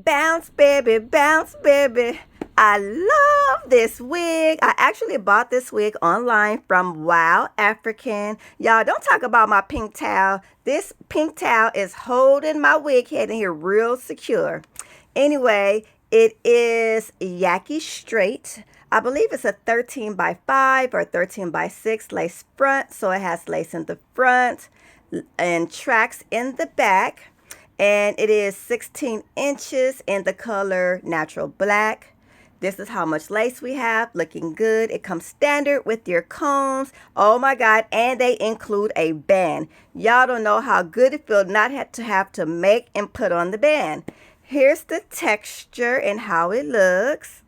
Bounce, baby, bounce, baby. I love this wig. I actually bought this wig online from Wow African. Y'all, don't talk about my pink towel. This pink towel is holding my wig head in here real secure. Anyway, it is Yaki Straight. I believe it's a 13 by 5 or 13 by 6 lace front. So it has lace in the front and tracks in the back, and it is 16 inches in the color natural black. This is how much lace we have. Looking good. It comes standard with your combs. Oh my God. And they include a band. Y'all don't know how good it feels not have to make and put on the band. Here's the texture and how it looks.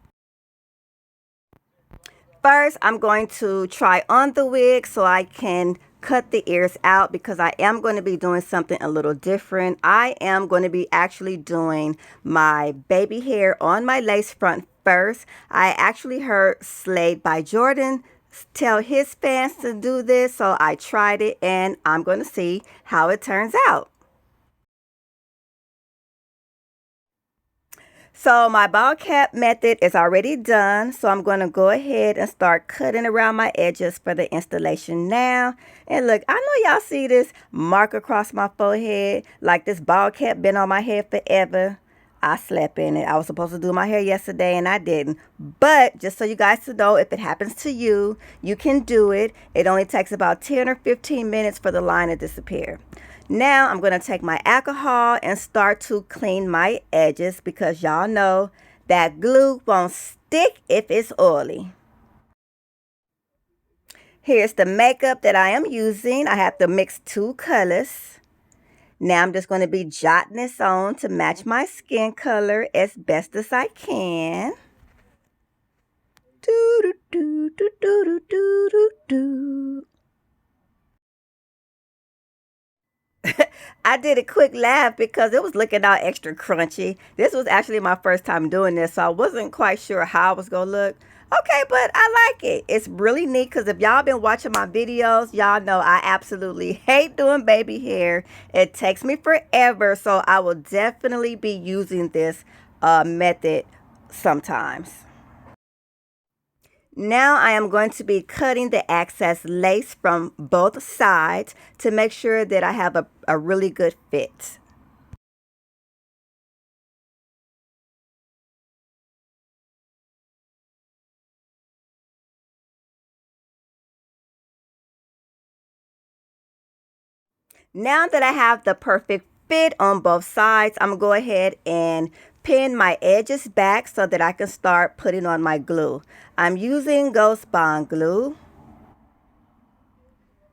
First, I'm going to try on the wig so I can cut the ears out because I am going to be doing something a little different. I am going to be actually doing my baby hair on my lace front first. I actually heard Slade by Jordan tell his fans to do this, so I tried it and I'm going to see how it turns out. So my ball cap method is already done. So I'm going to go ahead and start cutting around my edges for the installation now. And look, I know y'all see this mark across my forehead, like this ball cap been on my head forever. I slept in it. I was supposed to do my hair yesterday and I didn't. But just so you guys to know, if it happens to you, you can do it. It only takes about 10 or 15 minutes for the line to disappear. Now I'm going to take my alcohol and start to clean my edges because y'all know that glue won't stick if it's oily. Here's the makeup that I am using. I have to mix two colors. Now I'm just going to be jotting this on to match my skin color as best as I can. Do do do do do do do do. I did a quick laugh because it was looking out extra crunchy. This was actually my first time doing this, so I wasn't quite sure how it was going to look. Okay, but I like it. It's really neat because if y'all been watching my videos, y'all know I absolutely hate doing baby hair. It takes me forever, so I will definitely be using this method sometimes. Now I am going to be cutting the excess lace from both sides to make sure that I have a really good fit. Now that I have the perfect fit on both sides, I'm going to go ahead and pin my edges back so that I can start putting on my glue. I'm using Ghost Bond glue.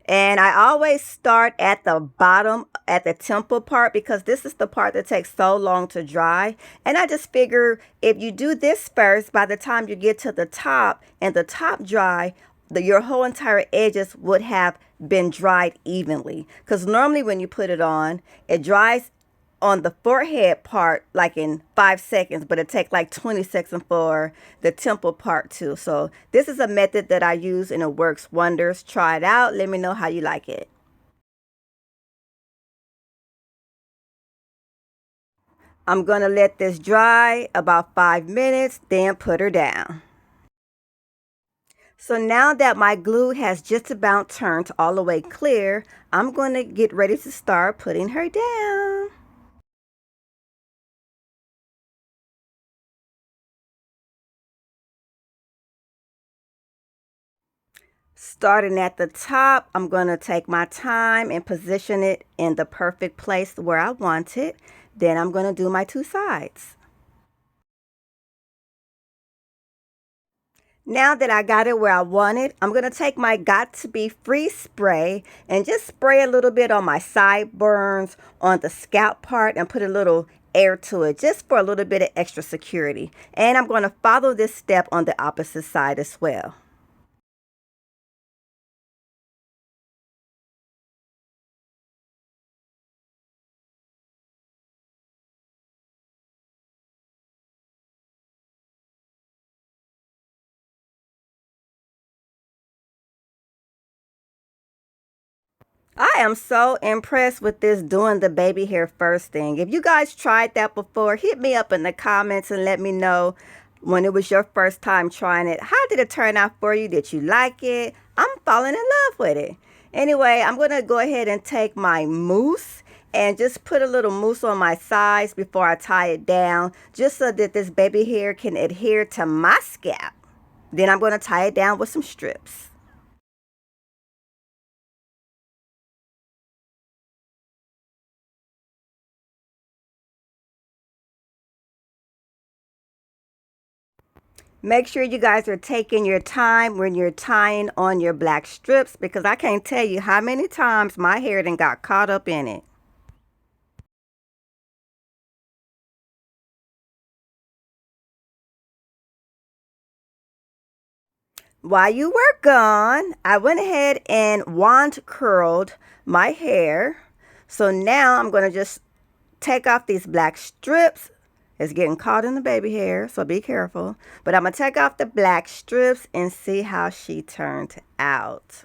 And I always start at the bottom, at the temple part, because this is the part that takes so long to dry. And I just figure if you do this first, by the time you get to the top and the top dry, your whole entire edges would have been dried evenly. Because normally when you put it on, it dries on the forehead part like in 5 seconds, but it takes like 20 seconds for the temple part too. So this is a method that I use and it works wonders. Try it out. Let me know how you like it. I'm going to let this dry about 5 minutes, then put her down. So now that my glue has just about turned all the way clear, I'm going to get ready to start putting her down. Starting at the top, I'm going to take my time and position it in the perfect place where I want it. Then I'm going to do my two sides. Now that I got it where I want it, I'm going to take my Got To Be Free spray and just spray a little bit on my sideburns, on the scalp part, and put a little air to it just for a little bit of extra security. And I'm going to follow this step on the opposite side as well. I am so impressed with this doing the baby hair first thing. If you guys tried that before, hit me up in the comments and let me know when it was your first time trying it. How did it turn out for you? Did you like it? I'm falling in love with it. Anyway, I'm going to go ahead and take my mousse and just put a little mousse on my sides before I tie it down, just so that this baby hair can adhere to my scalp. Then I'm going to tie it down with some strips. Make sure you guys are taking your time when you're tying on your black strips, because I can't tell you how many times my hair then got caught up in it. While you were gone, I went ahead and wand curled my hair. So now I'm going to just take off these black strips. It's getting caught in the baby hair, so be careful. But I'm going to take off the black strips and see how she turned out.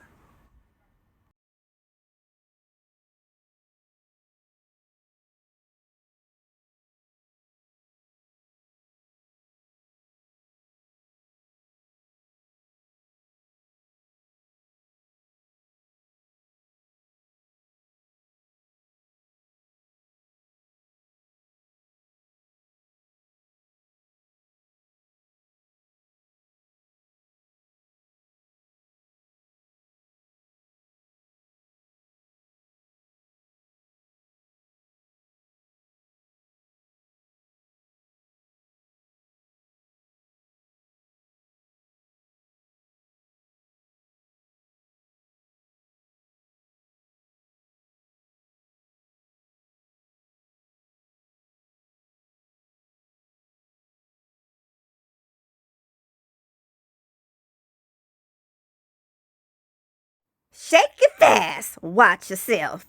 Shake it fast. Watch yourself.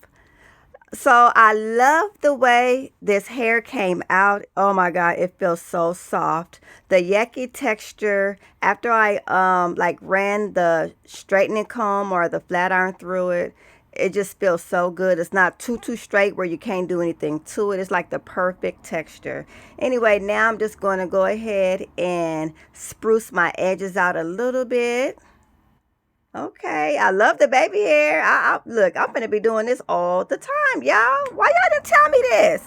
So I love the way this hair came out. Oh my God, it feels so soft. The yucky texture after I like ran the straightening comb or the flat iron through it, it just feels so good. It's not too straight where you can't do anything to it. It's like the perfect texture. Anyway, now I'm just going to go ahead and spruce my edges out a little bit. Okay, I love the baby hair. Look, I'm gonna be doing this all the time, y'all. Why y'all didn't tell me this?